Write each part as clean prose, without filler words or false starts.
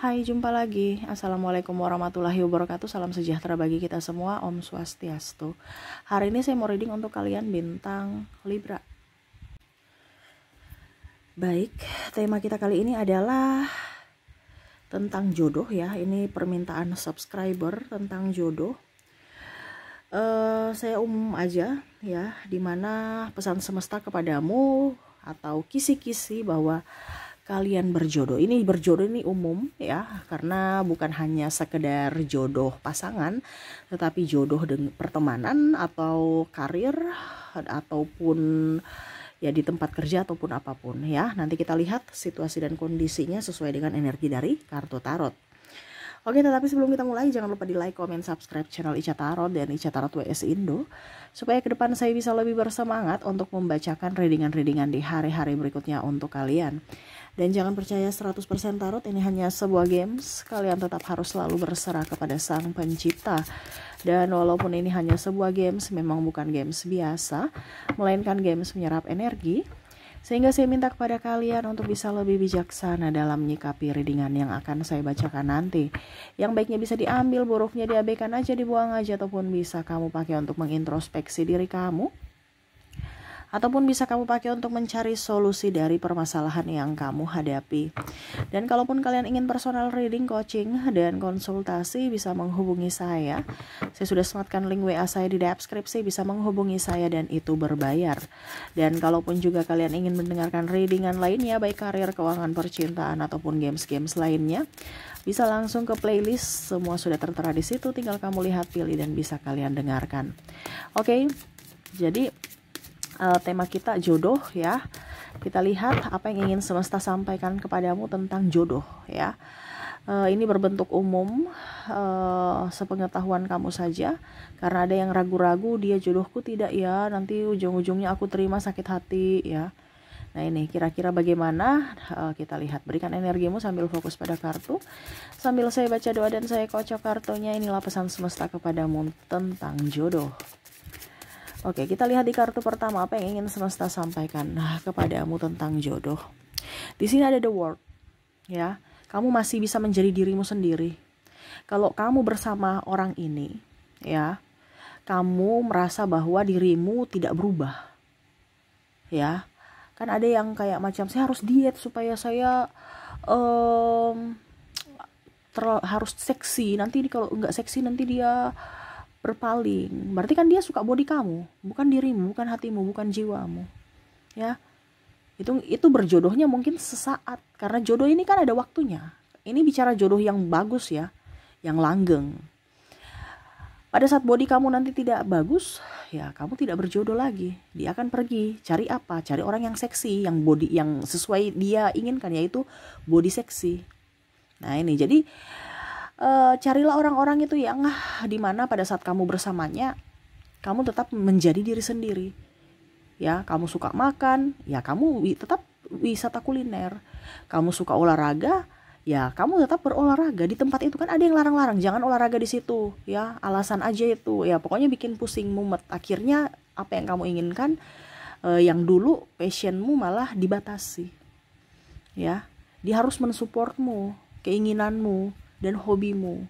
Hai, jumpa lagi. Assalamualaikum warahmatullahi wabarakatuh. Salam sejahtera bagi kita semua. Om Swastiastu. Hari ini saya mau reading untuk kalian bintang Libra. Baik, tema kita kali ini adalah tentang jodoh ya. Ini permintaan subscriber tentang jodoh. Saya umum aja ya, dimana pesan semesta kepadamu atau kisi-kisi bahwa kalian berjodoh. Ini berjodoh ini umum ya, karena bukan hanya sekedar jodoh pasangan, tetapi jodoh dengan pertemanan atau karir ataupun ya di tempat kerja ataupun apapun ya. Nanti kita lihat situasi dan kondisinya sesuai dengan energi dari kartu tarot. Oke, tetapi sebelum kita mulai jangan lupa di like, comment, subscribe channel Ica Tarot dan Ica Tarot WS Indo supaya ke depan saya bisa lebih bersemangat untuk membacakan readingan-readingan di hari-hari berikutnya untuk kalian. Dan jangan percaya 100% tarot, ini hanya sebuah games. Kalian tetap harus selalu berserah kepada Sang Pencipta. Dan walaupun ini hanya sebuah games, memang bukan games biasa, melainkan games menyerap energi. Sehingga saya minta kepada kalian untuk bisa lebih bijaksana dalam menyikapi readingan yang akan saya bacakan nanti. Yang baiknya bisa diambil, buruknya diabaikan aja, dibuang aja, ataupun bisa kamu pakai untuk mengintrospeksi diri kamu. Ataupun bisa kamu pakai untuk mencari solusi dari permasalahan yang kamu hadapi. Dan kalaupun kalian ingin personal reading, coaching, dan konsultasi, bisa menghubungi saya. Saya sudah sematkan link WA saya di deskripsi, bisa menghubungi saya dan itu berbayar. Dan kalaupun juga kalian ingin mendengarkan readingan lainnya, baik karir, keuangan, percintaan, ataupun games-games lainnya, bisa langsung ke playlist, semua sudah tertera di situ, tinggal kamu lihat, pilih, dan bisa kalian dengarkan. Oke, jadi tema kita jodoh ya. Kita lihat apa yang ingin semesta sampaikan kepadamu tentang jodoh ya. Ini berbentuk umum, sepengetahuan kamu saja, karena ada yang ragu-ragu, dia jodohku tidak ya, nanti ujung-ujungnya aku terima sakit hati ya. Nah ini kira-kira bagaimana, kita lihat. Berikan energimu sambil fokus pada kartu, sambil saya baca doa dan saya kocok kartunya. Inilah pesan semesta kepadamu tentang jodoh. Oke, kita lihat di kartu pertama apa yang ingin semesta sampaikan kepadamu tentang jodoh. Di sini ada the world, ya. Kamu masih bisa menjadi dirimu sendiri. Kalau kamu bersama orang ini, ya, kamu merasa bahwa dirimu tidak berubah, ya. Kan ada yang kayak macam saya harus diet supaya saya harus seksi. Nanti kalau nggak seksi nanti dia berpaling. Berarti kan dia suka body kamu, bukan dirimu, bukan hatimu, bukan jiwamu. Ya. Itu berjodohnya mungkin sesaat, karena jodoh ini kan ada waktunya. Ini bicara jodoh yang bagus ya, yang langgeng. Pada saat body kamu nanti tidak bagus, ya kamu tidak berjodoh lagi. Dia akan pergi, cari apa? Cari orang yang seksi, yang body yang sesuai dia inginkan, yaitu body seksi. Nah, ini jadi carilah orang-orang itu yang dimana pada saat kamu bersamanya kamu tetap menjadi diri sendiri ya. Kamu suka makan ya, kamu tetap wisata kuliner. Kamu suka olahraga ya, kamu tetap berolahraga di tempat itu. Kan ada yang larang-larang, jangan olahraga di situ ya, alasan aja itu ya, pokoknya bikin pusing mumet. Akhirnya apa yang kamu inginkan, yang dulu passionmu malah dibatasi ya. Dia harus mensupportmu, keinginanmu dan hobimu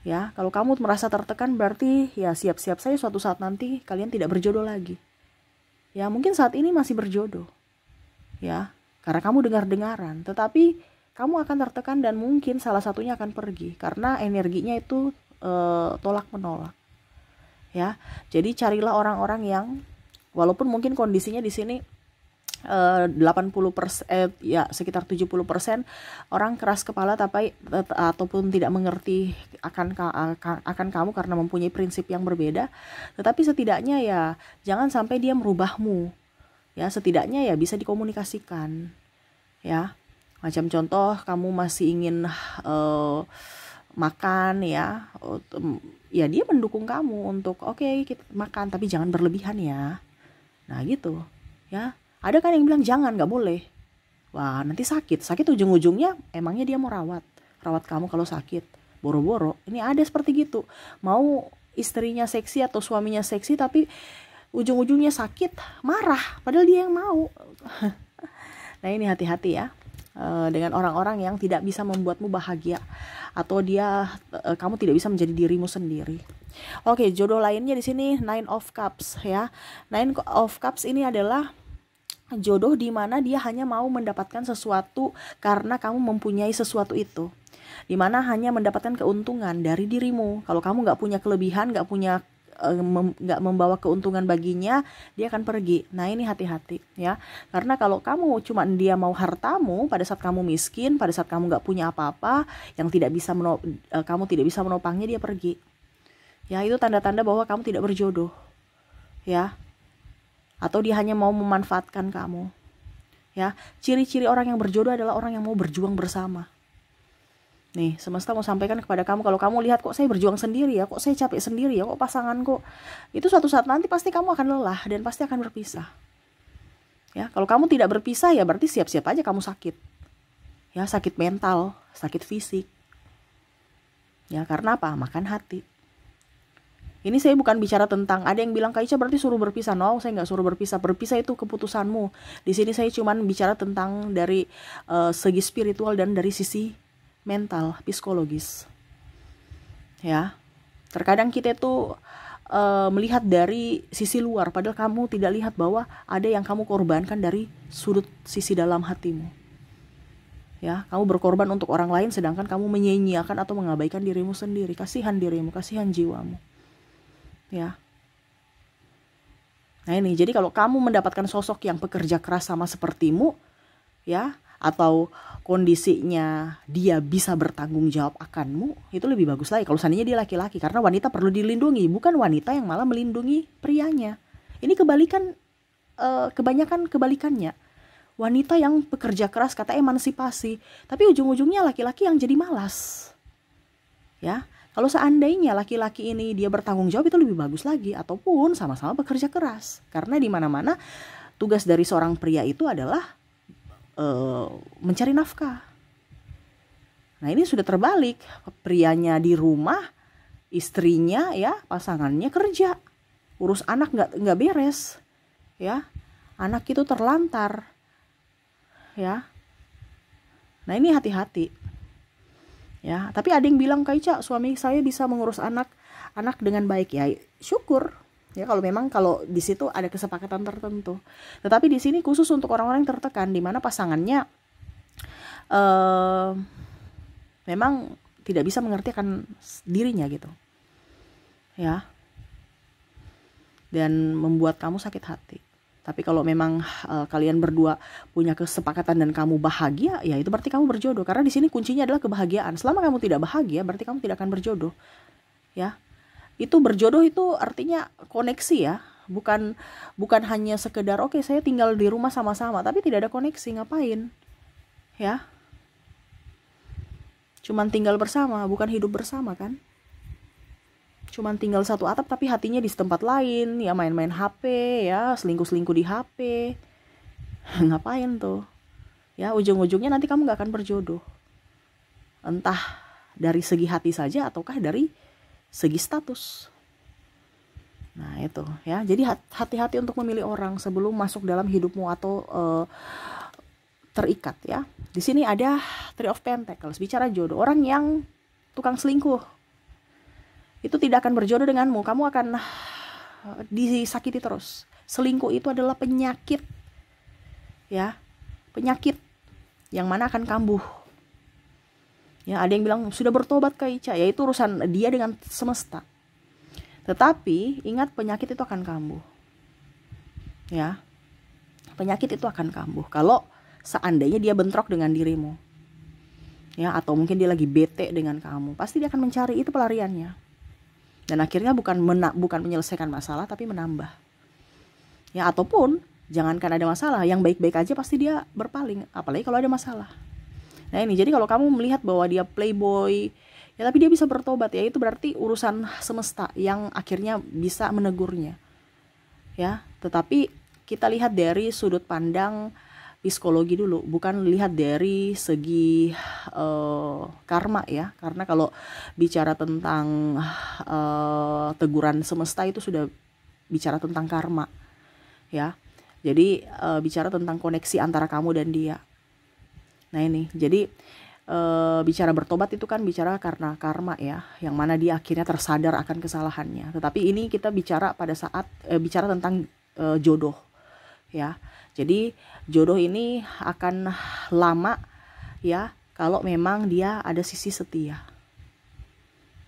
ya. Kalau kamu merasa tertekan, berarti ya siap-siap saja suatu saat nanti kalian tidak berjodoh lagi ya. Mungkin saat ini masih berjodoh ya, karena kamu dengar-dengaran, tetapi kamu akan tertekan dan mungkin salah satunya akan pergi karena energinya itu tolak menolak ya. Jadi carilah orang-orang yang walaupun mungkin kondisinya di sini 80% ya sekitar 70% orang keras kepala tapi ataupun tidak mengerti akan kamu karena mempunyai prinsip yang berbeda. Tetapi setidaknya ya jangan sampai dia merubahmu ya, setidaknya ya bisa dikomunikasikan ya. Macam contoh, kamu masih ingin makan ya, ya dia mendukung kamu untuk oke, kita makan tapi jangan berlebihan ya. Nah gitu ya. Ada kan yang bilang jangan, nggak boleh. Wah nanti sakit ujung-ujungnya emangnya dia mau rawat kamu kalau sakit, boro-boro. Ini ada seperti gitu, mau istrinya seksi atau suaminya seksi tapi ujung-ujungnya sakit, marah padahal dia yang mau. Nah ini hati-hati ya. dengan orang-orang yang tidak bisa membuatmu bahagia, atau kamu tidak bisa menjadi dirimu sendiri. Oke, jodoh lainnya di sini Nine of Cups ya. Nine of Cups ini adalah jodoh di mana dia hanya mau mendapatkan sesuatu karena kamu mempunyai sesuatu itu, di mana hanya mendapatkan keuntungan dari dirimu. Kalau kamu nggak punya kelebihan, nggak membawa keuntungan baginya, dia akan pergi. Nah, ini hati-hati ya, karena kalau dia mau hartamu pada saat kamu miskin, pada saat kamu nggak punya apa-apa, yang kamu tidak bisa menopangnya, dia pergi ya. Itu tanda-tanda bahwa kamu tidak berjodoh ya, atau dia hanya mau memanfaatkan kamu ya. Ciri-ciri orang yang berjodoh adalah orang yang mau berjuang bersama. Nih, semesta mau sampaikan kepada kamu, kalau kamu lihat kok saya berjuang sendiri ya, kok saya capek sendiri ya, kok pasangan kok, itu suatu saat nanti pasti kamu akan lelah dan pasti akan berpisah. Ya, kalau kamu tidak berpisah ya berarti siap-siap aja kamu sakit. Ya, sakit mental, sakit fisik. Ya, karena apa? Makan hati. Ini saya bukan bicara tentang, ada yang bilang Kak Ica berarti suruh berpisah. No, saya nggak suruh berpisah. Berpisah itu keputusanmu. Di sini saya cuma bicara tentang dari segi spiritual dan dari sisi mental, psikologis. Ya, terkadang kita itu melihat dari sisi luar, padahal kamu tidak lihat bahwa ada yang kamu korbankan dari sudut sisi dalam hatimu. Ya, kamu berkorban untuk orang lain, sedangkan kamu menyia-nyiakan atau mengabaikan dirimu sendiri. Kasihan dirimu, kasihan jiwamu. Ya. Nah ini, jadi kalau kamu mendapatkan sosok yang pekerja keras sama sepertimu, ya, atau kondisinya dia bisa bertanggung jawab akanmu, itu lebih bagus lagi kalau seandainya dia laki-laki, karena wanita perlu dilindungi, bukan wanita yang malah melindungi prianya. Ini kebanyakan kebalikannya. Wanita yang pekerja keras, kata emansipasi, tapi ujung-ujungnya laki-laki yang jadi malas. Ya, kalau seandainya laki-laki ini dia bertanggung jawab, itu lebih bagus lagi, ataupun sama-sama bekerja keras. Karena di mana-mana tugas dari seorang pria itu adalah mencari nafkah. Nah, ini sudah terbalik. Prianya di rumah, istrinya ya, pasangannya kerja. Urus anak nggak beres. Ya. Anak itu terlantar. Ya. Nah, ini hati-hati. Ya, tapi ada yang bilang, Kak Ica, suami saya bisa mengurus anak dengan baik. Ya, syukur. Ya, kalau di situ ada kesepakatan tertentu. Tetapi di sini khusus untuk orang-orang yang tertekan, di mana pasangannya memang tidak bisa mengerti akan dirinya gitu. Ya. Dan membuat kamu sakit hati. Tapi kalau memang kalian berdua punya kesepakatan dan kamu bahagia, ya itu berarti kamu berjodoh. Karena di sini kuncinya adalah kebahagiaan. Selama kamu tidak bahagia, berarti kamu tidak akan berjodoh. Ya. Itu berjodoh itu artinya koneksi ya, bukan hanya sekedar oke, saya tinggal di rumah sama-sama tapi tidak ada koneksi, ngapain ya, cuman tinggal bersama, bukan hidup bersama kan, cuman tinggal satu atap tapi hatinya di tempat lain ya, main-main HP ya, selingkuh-selingkuh di HP. Ngapain tuh ya, ujung-ujungnya nanti kamu gak akan berjodoh, entah dari segi hati saja ataukah dari segi status. Nah itu ya, jadi hati-hati untuk memilih orang sebelum masuk dalam hidupmu atau terikat ya. Di sini ada Three of Pentacles, bicara jodoh. Orang yang tukang selingkuh itu tidak akan berjodoh denganmu, kamu akan disakiti terus. Selingkuh itu adalah penyakit ya, penyakit yang mana akan kambuh. Ya, ada yang bilang sudah bertobat Kak Ica, ya itu urusan dia dengan semesta. Tetapi ingat, penyakit itu akan kambuh. Ya. Penyakit itu akan kambuh kalau seandainya dia bentrok dengan dirimu. Ya, atau mungkin dia lagi bete dengan kamu, pasti dia akan mencari itu pelariannya. Dan akhirnya bukan menyelesaikan masalah tapi menambah. Ya, ataupun jangankan ada masalah, yang baik-baik aja pasti dia berpaling, apalagi kalau ada masalah. Nah ini, jadi kalau kamu melihat bahwa dia playboy, ya tapi dia bisa bertobat, ya itu berarti urusan semesta yang akhirnya bisa menegurnya. Ya, tetapi kita lihat dari sudut pandang psikologi dulu, bukan lihat dari segi karma ya. Karena kalau bicara tentang teguran semesta itu sudah bicara tentang karma. Ya. Jadi bicara tentang koneksi antara kamu dan dia. Nah ini, jadi bicara bertobat itu kan bicara karena karma ya, yang mana dia akhirnya tersadar akan kesalahannya. Tetapi ini kita bicara pada saat bicara tentang jodoh ya. Jadi jodoh ini akan lama ya kalau memang dia ada sisi setia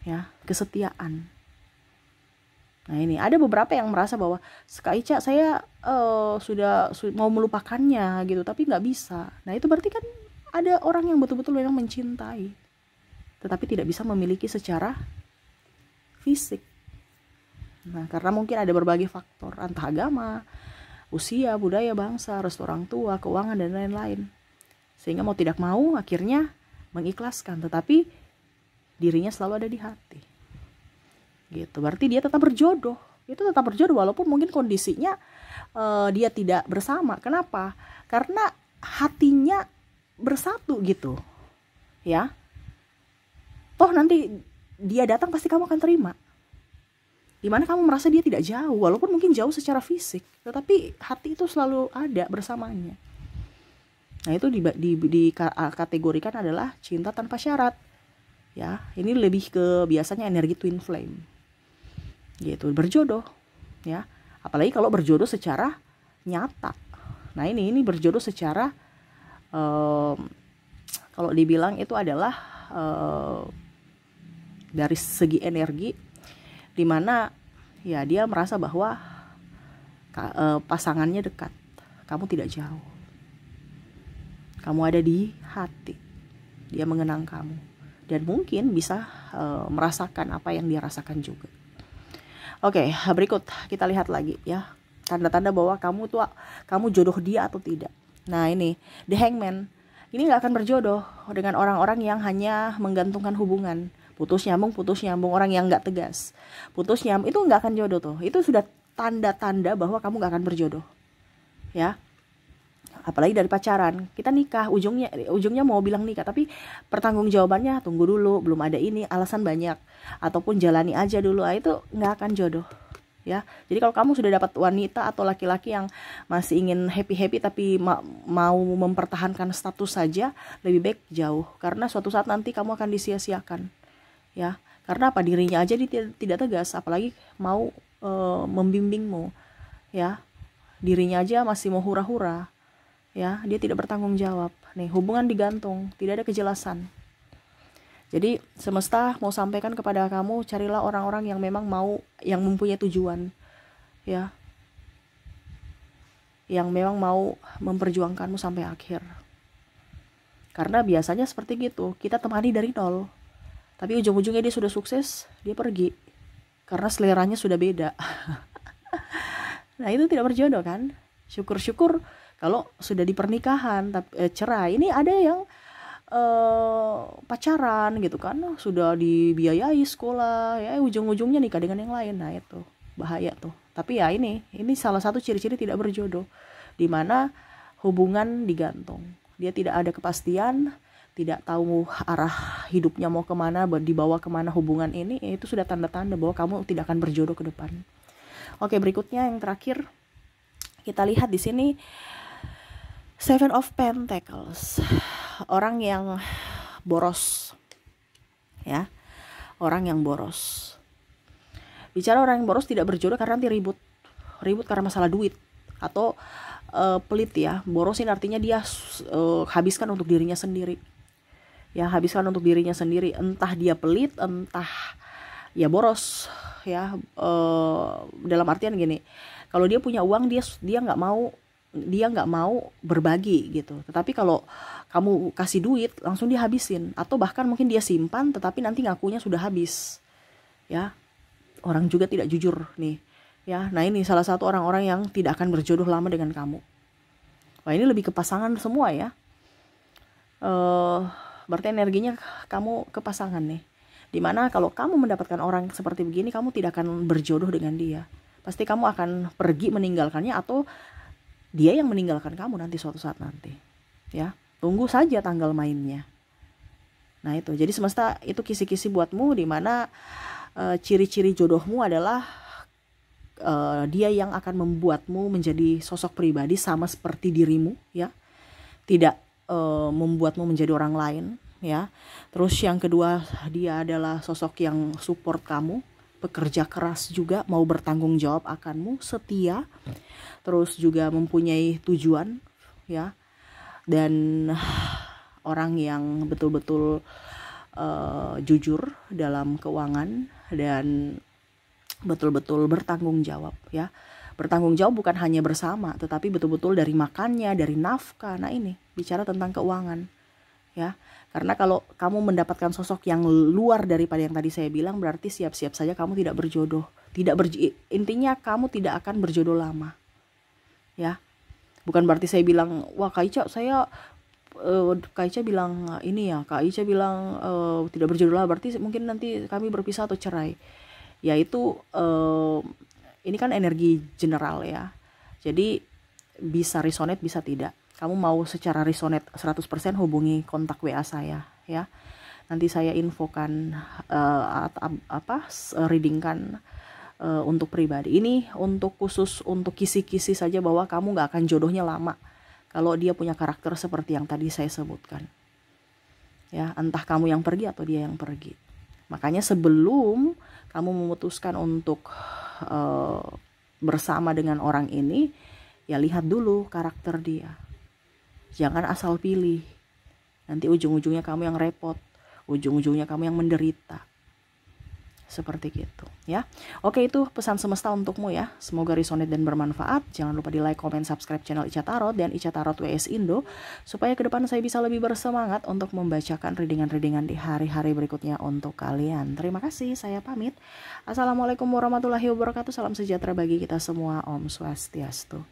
ya, kesetiaan. Nah ini ada beberapa yang merasa bahwa Kak Ica saya sudah mau melupakannya gitu, tapi nggak bisa. Nah itu berarti kan ada orang yang betul-betul memang mencintai, tetapi tidak bisa memiliki secara fisik. Nah karena mungkin ada berbagai faktor, entah agama, usia, budaya, bangsa, restu orang tua, keuangan, dan lain-lain. Sehingga mau tidak mau akhirnya mengikhlaskan, tetapi dirinya selalu ada di hati. Gitu, berarti dia tetap berjodoh. Itu tetap berjodoh walaupun mungkin kondisinya dia tidak bersama. Kenapa? Karena hatinya bersatu gitu. Ya. Toh nanti dia datang pasti kamu akan terima. Dimana kamu merasa dia tidak jauh, walaupun mungkin jauh secara fisik, tetapi hati itu selalu ada bersamanya. Nah itu dikategorikan adalah cinta tanpa syarat. Ya, ini lebih ke biasanya energi twin flame. Gitu, berjodoh. Ya, apalagi kalau berjodoh secara nyata. Nah ini berjodoh secara kalau dibilang itu adalah dari segi energi, dimana ya dia merasa bahwa pasangannya dekat, kamu tidak jauh, kamu ada di hati, dia mengenang kamu dan mungkin bisa merasakan apa yang dia rasakan juga. Oke, berikut kita lihat lagi ya, tanda-tanda bahwa kamu jodoh dia atau tidak. Nah ini The Hangman, ini gak akan berjodoh dengan orang-orang yang hanya menggantungkan hubungan, putus nyambung, orang yang gak tegas, putus nyambung, itu gak akan jodoh tuh. Itu sudah tanda-tanda bahwa kamu gak akan berjodoh ya. Apalagi dari pacaran, kita nikah, ujungnya mau bilang nikah, tapi pertanggungjawabannya tunggu dulu, belum ada ini, alasan banyak, ataupun jalani aja dulu, itu gak akan jodoh ya. Jadi kalau kamu sudah dapat wanita atau laki-laki yang masih ingin happy tapi mau mempertahankan status saja, lebih baik jauh, karena suatu saat nanti kamu akan disia-siakan ya. Karena apa? Dirinya aja dia tidak tegas, apalagi mau membimbingmu ya. Dirinya aja masih mau hura-hura ya, dia tidak bertanggung jawab. Nih, hubungan digantung, tidak ada kejelasan. Jadi semesta mau sampaikan kepada kamu, carilah orang-orang yang memang yang mempunyai tujuan ya, yang memang mau memperjuangkanmu sampai akhir. Karena biasanya seperti gitu, kita temani dari nol, tapi ujung-ujungnya dia sudah sukses, dia pergi karena seleranya sudah beda. Nah itu tidak berjodoh kan. Syukur-syukur kalau sudah di pernikahan cerai. Ini ada yang pacaran gitu kan, sudah dibiayai sekolah ya, ujung-ujungnya nikah dengan yang lain. Nah itu bahaya tuh. Tapi ya ini salah satu ciri-ciri tidak berjodoh, dimana hubungan digantung, dia tidak ada kepastian, tidak tahu arah hidupnya mau kemana, dibawa kemana hubungan ini. Itu sudah tanda-tanda bahwa kamu tidak akan berjodoh ke depan. Oke, berikutnya yang terakhir kita lihat di sini Seven of Pentacles, orang yang boros ya, orang yang boros. Bicara orang yang boros tidak berjodoh karena nanti ribut karena masalah duit atau pelit ya. Boros ini artinya dia habiskan untuk dirinya sendiri ya, habiskan untuk dirinya sendiri, entah dia pelit, entah ya boros ya. Dalam artian gini, kalau dia punya uang, dia nggak mau berbagi gitu. Tetapi kalau kamu kasih duit, langsung dia habisin, atau bahkan mungkin dia simpan tetapi nanti ngakunya sudah habis ya. Orang juga tidak jujur nih ya. Nah ini salah satu orang-orang yang tidak akan berjodoh lama dengan kamu. Wah ini lebih ke pasangan semua ya. Berarti energinya kamu ke pasangan nih, dimana kalau kamu mendapatkan orang seperti begini, kamu tidak akan berjodoh dengan dia. Pasti kamu akan pergi meninggalkannya, atau dia yang meninggalkan kamu nanti suatu saat nanti ya. Tunggu saja tanggal mainnya. Nah itu, jadi semesta itu kisi-kisi buatmu, dimana ciri-ciri jodohmu adalah dia yang akan membuatmu menjadi sosok pribadi sama seperti dirimu ya. Tidak membuatmu menjadi orang lain, ya. Terus yang kedua, dia adalah sosok yang support kamu, pekerja keras juga, mau bertanggung jawab akanmu, setia, terus juga mempunyai tujuan, ya, dan orang yang betul-betul jujur dalam keuangan dan betul-betul bertanggung jawab, ya. Bertanggung jawab bukan hanya bersama, tetapi betul-betul dari makannya, dari nafkah. Nah, ini bicara tentang keuangan, ya. Karena kalau kamu mendapatkan sosok yang luar daripada yang tadi saya bilang, berarti siap-siap saja kamu tidak berjodoh. Intinya kamu tidak akan berjodoh lama, ya. Bukan berarti saya bilang, wah Kak Ica, Kak Ica bilang ini ya, Kak Ica bilang tidak berjodoh lama, berarti mungkin nanti kami berpisah atau cerai. Yaitu ini kan energi general, ya. Jadi bisa resonate, bisa tidak. Kamu mau secara resonate 100%, hubungi kontak WA saya, ya. Nanti saya infokan readingkan untuk pribadi. Ini untuk khusus untuk kisi-kisi saja, bahwa kamu gak akan jodohnya lama kalau dia punya karakter seperti yang tadi saya sebutkan. Ya, entah kamu yang pergi atau dia yang pergi. Makanya sebelum kamu memutuskan untuk bersama dengan orang ini, ya lihat dulu karakter dia. Jangan asal pilih. Nanti ujung-ujungnya kamu yang repot, ujung-ujungnya kamu yang menderita. Seperti gitu, ya. Oke, itu pesan semesta untukmu, ya. Semoga resonate dan bermanfaat. Jangan lupa di like, comment, subscribe channel Ica Tarot dan Ica Tarot WS Indo, supaya ke depan saya bisa lebih bersemangat untuk membacakan readingan-readingan di hari-hari berikutnya untuk kalian. Terima kasih, saya pamit. Assalamualaikum warahmatullahi wabarakatuh. Salam sejahtera bagi kita semua. Om Swastiastu.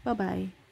Bye-bye.